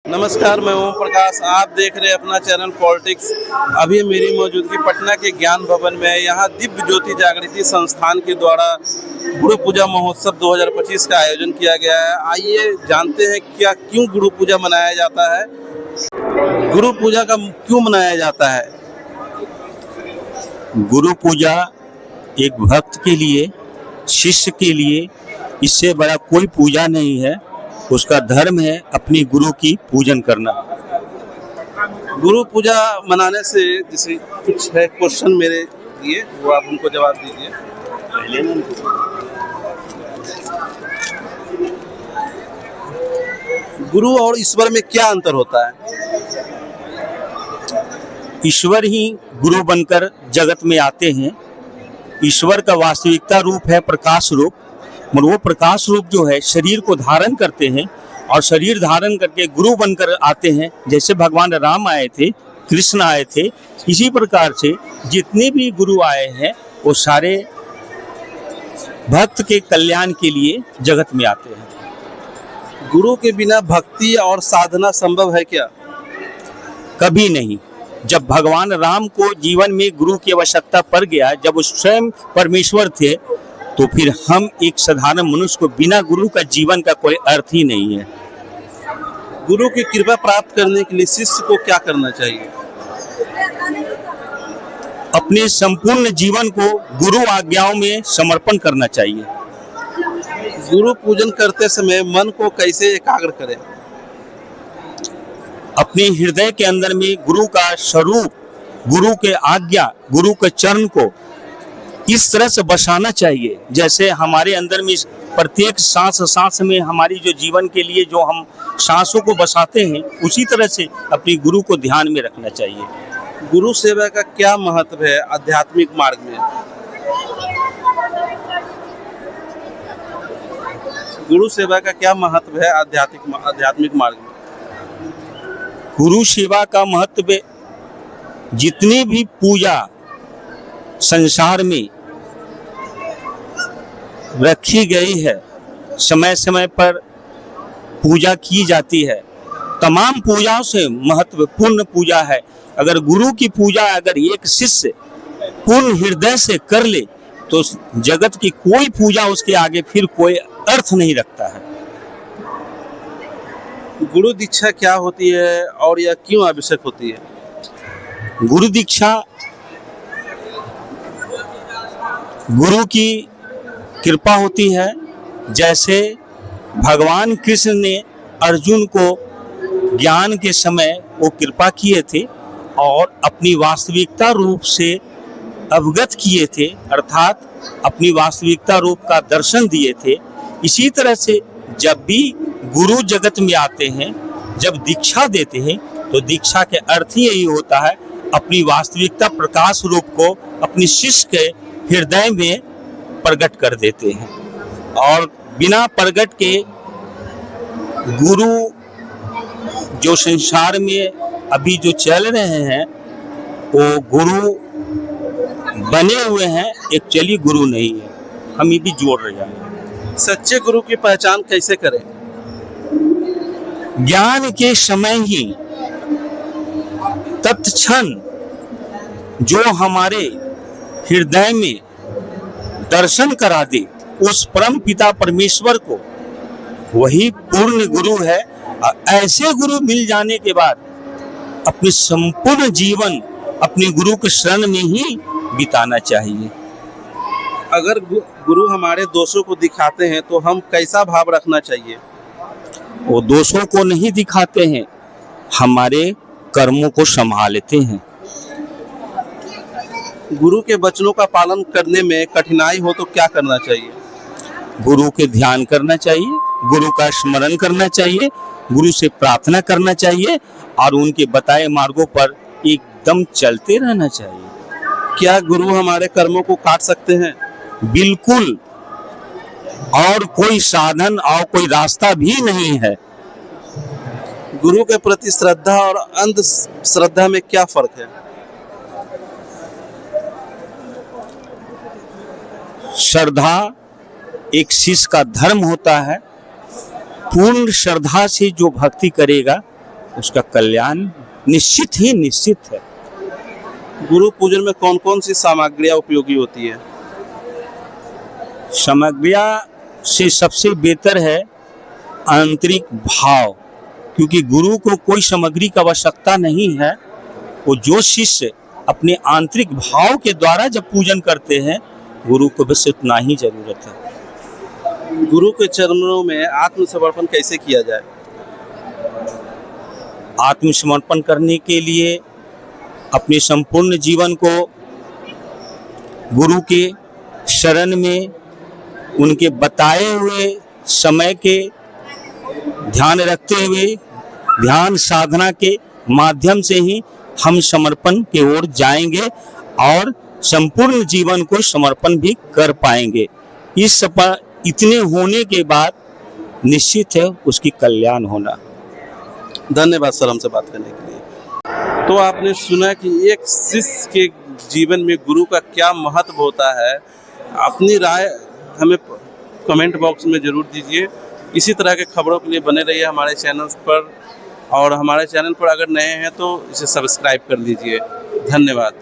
नमस्कार, मैं ओम प्रकाश। आप देख रहे हैं अपना चैनल पॉलिटिक्स। अभी मेरी मौजूदगी पटना के ज्ञान भवन में है। यहाँ दिव्य ज्योति जागृति संस्थान के द्वारा गुरु पूजा महोत्सव 2025 का आयोजन किया गया है। आइए जानते हैं क्यों गुरु पूजा मनाया जाता है, गुरु पूजा का क्यों मनाया जाता है। गुरु पूजा एक भक्त के लिए, शिष्य के लिए इससे बड़ा कोई पूजा नहीं है। उसका धर्म है अपनी गुरु की पूजन करना। गुरु पूजा मनाने से जैसे कुछ है क्वेश्चन मेरे लिए, वो आप उनको जवाब दीजिए। पहले ना गुरु और ईश्वर में क्या अंतर होता है? ईश्वर ही गुरु बनकर जगत में आते हैं। ईश्वर का वास्तविकता रूप है प्रकाश रूप, और वो प्रकाश रूप जो है शरीर को धारण करते हैं और शरीर धारण करके गुरु बनकर आते हैं। जैसे भगवान राम आए थे, कृष्ण आए थे, इसी प्रकार से जितने भी गुरु आए हैं वो सारे भक्त के कल्याण के लिए जगत में आते हैं। गुरु के बिना भक्ति और साधना संभव है क्या? कभी नहीं। जब भगवान राम को जीवन में गुरु की आवश्यकता पड़ गया, जब वो स्वयं परमेश्वर थे, तो फिर हम एक साधारण मनुष्य को बिना गुरु का जीवन का कोई अर्थ ही नहीं है। गुरु की कृपा प्राप्त करने के लिए शिष्य को क्या करना चाहिए? अपने संपूर्ण जीवन को गुरु आज्ञाओं में समर्पण करना चाहिए। गुरु पूजन करते समय मन को कैसे एकाग्र करें? अपने हृदय के अंदर में गुरु का स्वरूप, गुरु के आज्ञा, गुरु के चरण को इस तरह से बसाना चाहिए जैसे हमारे अंदर में प्रत्येक सांस में हमारी जो जीवन के लिए जो हम सांसों को बसाते हैं, उसी तरह से अपनी गुरु को ध्यान में रखना चाहिए। गुरु सेवा का क्या महत्व है आध्यात्मिक मार्ग में? गुरु सेवा का क्या महत्व है आध्यात्मिक मार्ग में? गुरु सेवा का महत्व, जितनी भी पूजा संसार में रखी गई है, समय समय पर पूजा की जाती है, तमाम पूजाओं से महत्वपूर्ण पूजा है। अगर गुरु की पूजा अगर एक शिष्य पूर्ण हृदय से कर ले तो जगत की कोई पूजा उसके आगे फिर कोई अर्थ नहीं रखता है। गुरु दीक्षा क्या होती है और यह क्यों आवश्यक होती है? गुरु दीक्षा गुरु की कृपा होती है। जैसे भगवान कृष्ण ने अर्जुन को ज्ञान के समय वो कृपा किए थे और अपनी वास्तविकता रूप से अवगत किए थे, अर्थात अपनी वास्तविकता रूप का दर्शन दिए थे। इसी तरह से जब भी गुरु जगत में आते हैं, जब दीक्षा देते हैं, तो दीक्षा के अर्थ ही यही होता है अपनी वास्तविकता प्रकाश रूप को अपनी शिष्य के हृदय में प्रकट कर देते हैं। और बिना प्रकट के गुरु जो संसार में अभी जो चल रहे हैं वो गुरु बने हुए हैं, एक्चुअली गुरु नहीं है। हम ये भी जोड़ रहे हैं। सच्चे गुरु की पहचान कैसे करें? ज्ञान के समय ही तत्क्षण जो हमारे हृदय में दर्शन करा दे उस परम पिता परमेश्वर को, वही पूर्ण गुरु है। ऐसे गुरु मिल जाने के बाद अपनी संपूर्ण जीवन अपने गुरु के शरण में ही बिताना चाहिए। अगर गुरु हमारे दोषों को दिखाते हैं तो हम कैसा भाव रखना चाहिए? वो दोषों को नहीं दिखाते हैं, हमारे कर्मों को संभालते हैं। गुरु के वचनों का पालन करने में कठिनाई हो तो क्या करना चाहिए? गुरु के ध्यान करना चाहिए, गुरु का स्मरण करना चाहिए, गुरु से प्रार्थना करना चाहिए और उनके बताए मार्गों पर एकदम चलते रहना चाहिए। क्या गुरु हमारे कर्मों को काट सकते हैं? बिल्कुल, और कोई साधन और कोई रास्ता भी नहीं है। गुरु के प्रति श्रद्धा और अंधश्रद्धा में क्या फर्क है? श्रद्धा एक शिष्य का धर्म होता है। पूर्ण श्रद्धा से जो भक्ति करेगा उसका कल्याण निश्चित ही निश्चित है। गुरु पूजन में कौन कौन सी सामग्रियाँ उपयोगी होती है? सामग्रियाँ से सबसे बेहतर है आंतरिक भाव, क्योंकि गुरु को कोई सामग्री की आवश्यकता नहीं है। वो जो शिष्य अपने आंतरिक भाव के द्वारा जब पूजन करते हैं, गुरु को बस उतना ही जरूरत है। गुरु के चरणों में आत्मसमर्पण कैसे किया जाए? आत्मसमर्पण करने के लिए अपने संपूर्ण जीवन को गुरु के शरण में उनके बताए हुए समय के ध्यान रखते हुए ध्यान साधना के माध्यम से ही हम समर्पण की ओर जाएंगे और संपूर्ण जीवन को समर्पण भी कर पाएंगे। इतने होने के बाद निश्चित है उसकी कल्याण होना। धन्यवाद सर हमसे बात करने के लिए। तो आपने सुना कि एक शिष्य के जीवन में गुरु का क्या महत्व होता है। अपनी राय हमें कमेंट बॉक्स में जरूर दीजिए। इसी तरह के खबरों के लिए बने रहिए हमारे चैनल पर, और हमारे चैनल पर अगर नए हैं तो इसे सब्सक्राइब कर लीजिए। धन्यवाद।